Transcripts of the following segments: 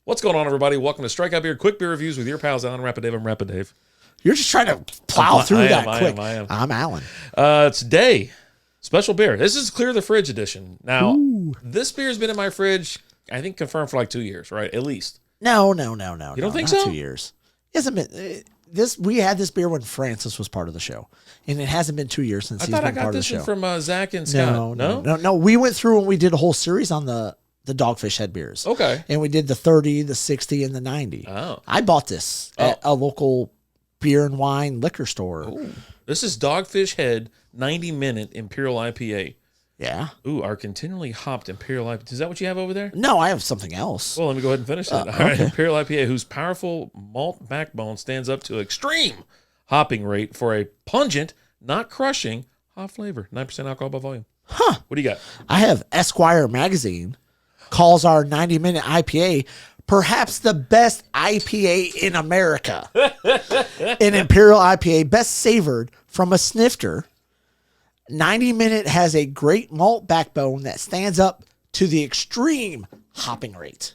What's going on, everybody? Welcome to Strikeout Beer, quick beer reviews with your pals, Alan Rapid I'm Rapid Dave. You're just trying to plow through that quick. I am. I'm Alan. Today, special beer. This is Clear the Fridge edition. Now, This beer has been in my fridge, I think confirmed for like 2 years, right? At least. No. You don't think so? 2 years. It hasn't been. We had this beer when Francis was part of the show, and it hasn't been 2 years since he's been part of the show. I thought I got this one from Zach and Scott. No. We went through and we did a whole series on the Dogfish head beers. Okay. And we did the 30, the 60, and the 90. Oh. I bought this at a local beer and wine liquor store. Ooh. This is Dogfish Head 90-minute Imperial IPA. Yeah. Ooh, our continually hopped Imperial IPA. Is that what you have over there? No, I have something else. Well, let me go ahead and finish that. All right, Imperial IPA, whose powerful malt backbone stands up to extreme hopping rate for a pungent, not crushing, hop flavor. 9% alcohol by volume. Huh. What do you got? I have Esquire magazine calls our 90-minute IPA perhaps the best IPA in America. An Imperial IPA best savored from a snifter. 90-minute has a great malt backbone that stands up to the extreme hopping rate.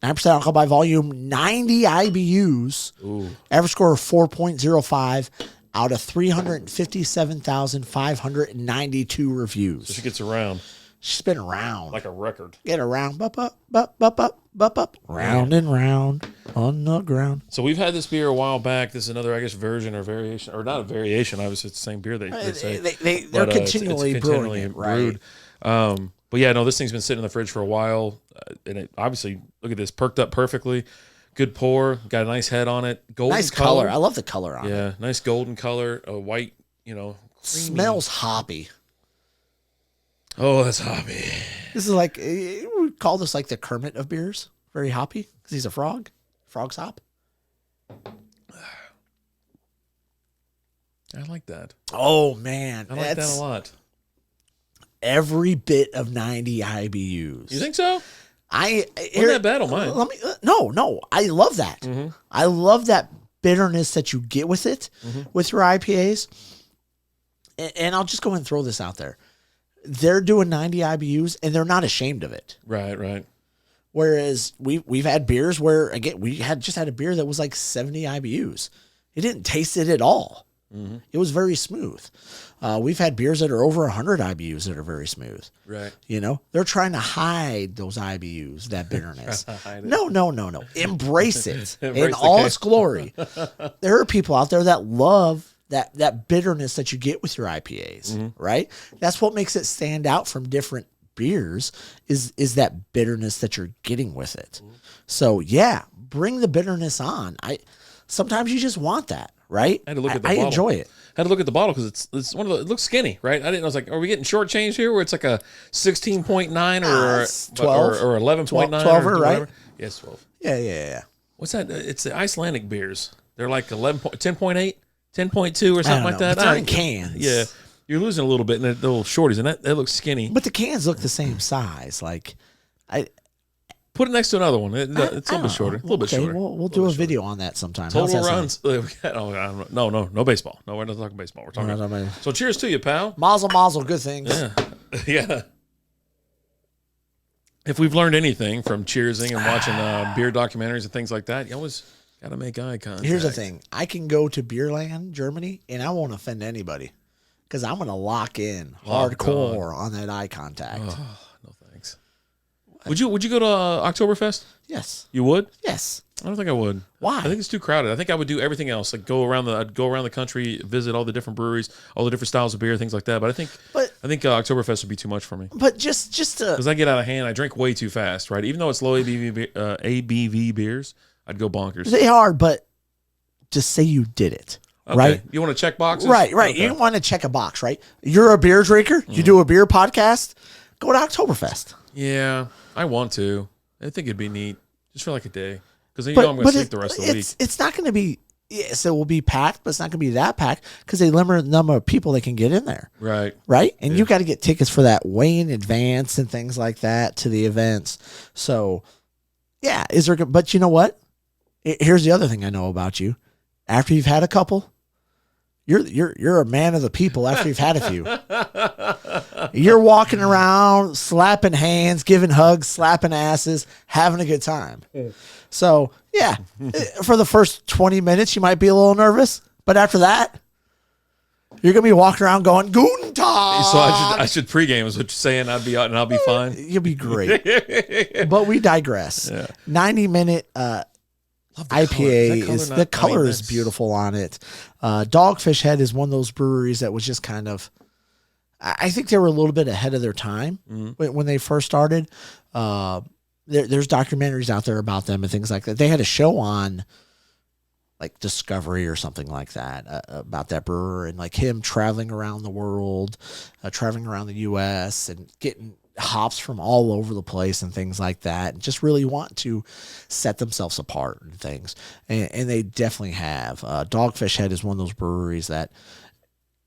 9% alcohol by volume, 90 IBUs. Ooh. Average score of 4.05 out of 357,592 reviews. So she gets around. She's been around. Like a record. Get around, up, round and round on the ground. So we've had this beer a while back. This is another, I guess, version or variation, or not a variation. Obviously, it's the same beer they say. They're continually brewing it, right? But yeah, no, this thing's been sitting in the fridge for a while. And it obviously, look at this, perked up perfectly. Good pour. Got a nice head on it. Golden nice color. I love the color on it. Yeah, nice golden color. A white, creamy. Smells hoppy. Oh, that's hoppy. This is like, we call this like the Kermit of beers. Very hoppy because he's a frog. Frog's hop. I like that. Oh, man. I like that a lot. Every bit of 90 IBUs. You think so? Wasn't that bad on mine? No. I love that. Mm-hmm. I love that bitterness that you get with it, with your IPAs. And I'll just go ahead and throw this out there. They're doing 90 IBUs, and they're not ashamed of it. Right. Whereas we've had beers where, again, we just had a beer that was like 70 IBUs. It didn't taste it at all. Mm-hmm. It was very smooth. We've had beers that are over 100 IBUs that are very smooth. Right. They're trying to hide those IBUs, that bitterness. No. Embrace it in all its glory. There are people out there that love that bitterness that you get with your IPAs, right? That's what makes it stand out from different beers is that bitterness that you're getting with it. So yeah, bring the bitterness on. Sometimes you just want that, right? I had to look at the bottle. I enjoy it. I had to look at the bottle because it's one of the. It looks skinny, right? I was like, are we getting shortchanged here? Where it's like a 16.9 or 12 or 11.9, 12, or right? Whatever. Yes, 12. Yeah. What's that? It's the Icelandic beers. They're like 10.8, 10.2 or something like that. But they're in cans. Yeah, you're losing a little bit in the little shorties, and that looks skinny. But the cans look the same size. Like, put it next to another one. It's a little bit shorter. A little bit shorter. We'll do a video on that sometime. Total runs. No baseball. No, we're not talking baseball. We're talking about. So cheers to you, pal. Mazel, good things. Yeah. If we've learned anything from cheersing and watching beer documentaries and things like that, you always got to make eye contact. Here's the thing. I can go to Beerland, Germany, and I won't offend anybody because I'm going to lock in hardcore on that eye contact. Oh, no thanks. Would you go to Oktoberfest? Yes. You would? Yes. I don't think I would. Why? I think it's too crowded. I think I would do everything else, like I'd go around the country, visit all the different breweries, all the different styles of beer, things like that. But I think Oktoberfest would be too much for me. But just because I get out of hand, I drink way too fast, right? Even though it's low ABV beers, I'd go bonkers. They are, but just say you did it. Okay. Right? You want to check boxes? Right. Okay. You want to check a box, right? You're a beer drinker. You do a beer podcast. Go to Oktoberfest. Yeah, I want to. I think it'd be neat just for like a day. Because then I'm going to sleep the rest of the week. It's not going to be, yes, it will be packed, but it's not going to be that packed because they limit the number of people that can get in there. Right. And you got to get tickets for that way in advance and things like that to the events. So, yeah, but you know what? Here's the other thing I know about you. After you've had a couple, you're a man of the people after you've had a few. You're walking around, slapping hands, giving hugs, slapping asses, having a good time. So, yeah, for the first 20 minutes, you might be a little nervous. But after that, you're going to be walking around going, Guten Tag. So I should pregame is what you're saying. I'd be out and I'll be fine. You'll be great. But we digress. Yeah. 90-minute IPA the color is beautiful on it. Dogfish Head is one of those breweries that was just kind of, I think they were a little bit ahead of their time when they first started. There's documentaries out there about them and things like that. They had a show on like Discovery or something like that about that brewer and like him traveling around the world, traveling around the U.S. and getting hops from all over the place and things like that, and just really want to set themselves apart and things. And they definitely have. Dogfish Head is one of those breweries that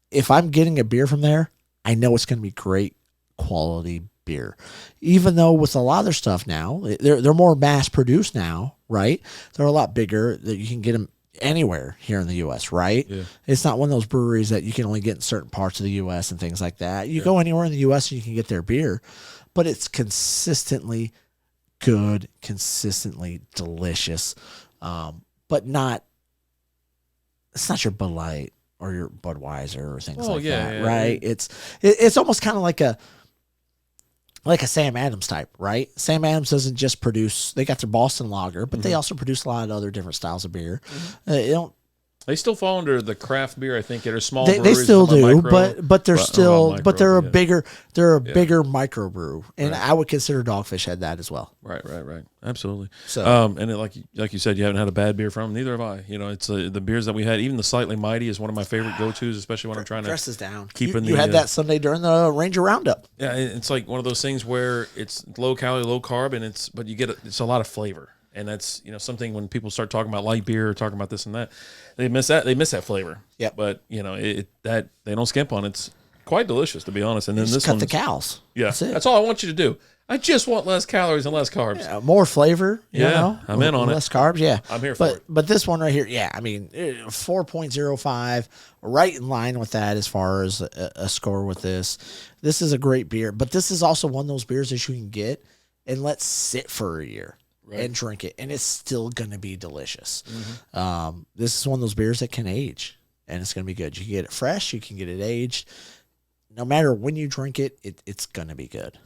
if I'm getting a beer from there, I know it's going to be great quality beer. Even though with a lot of their stuff now, they're more mass produced now, right? They're a lot bigger that you can get them anywhere here in the U.S., right? Yeah. It's not one of those breweries that you can only get in certain parts of the U.S. and things like that. You go anywhere in the U.S. and you can get their beer, but it's consistently good, consistently delicious, but not. It's not your Bud Light or your Budweiser or things like that, right? Yeah. It's almost kind of like a Sam Adams type, right? Sam Adams doesn't just produce, they got their Boston lager, but they also produce a lot of other different styles of beer. They still fall under the craft beer, I think. They're small breweries. They still do, but they're still, but they're a bigger microbrew, and I would consider Dogfish Head that as well. Right, absolutely. So, and like you said, you haven't had a bad beer from them. Neither have I. You know, it's the beers that we had. Even the Slightly Mighty is one of my favorite go-tos, especially when I'm trying to dresses down. You had that Sunday during the Ranger Roundup. Yeah, it's like one of those things where it's low calorie, low carb, and it's a lot of flavor. And that's, something when people start talking about light beer or talking about this and that, they miss that flavor. Yeah. But, that they don't skimp on. It's quite delicious, to be honest. And then just cut the cows. Yeah. That's all I want you to do. I just want less calories and less carbs. Yeah, more flavor. I'm in on less carbs. Yeah. I'm here for it. But this one right here, 4.05, right in line with that as far as a score with this. This is a great beer, but this is also one of those beers that you can get and let sit for a year. Right. And drink it, and it's still going to be delicious. This is one of those beers that can age, and it's going to be good. You can get it fresh, you can get it aged. No matter when you drink it, it's going to be good.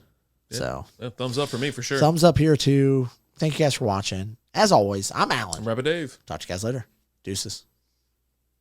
Yeah. So, thumbs up for me for sure. Thumbs up here too. Thank you guys for watching. As always, I'm Alan. I'm Rapid Dave. Talk to you guys later. Deuces.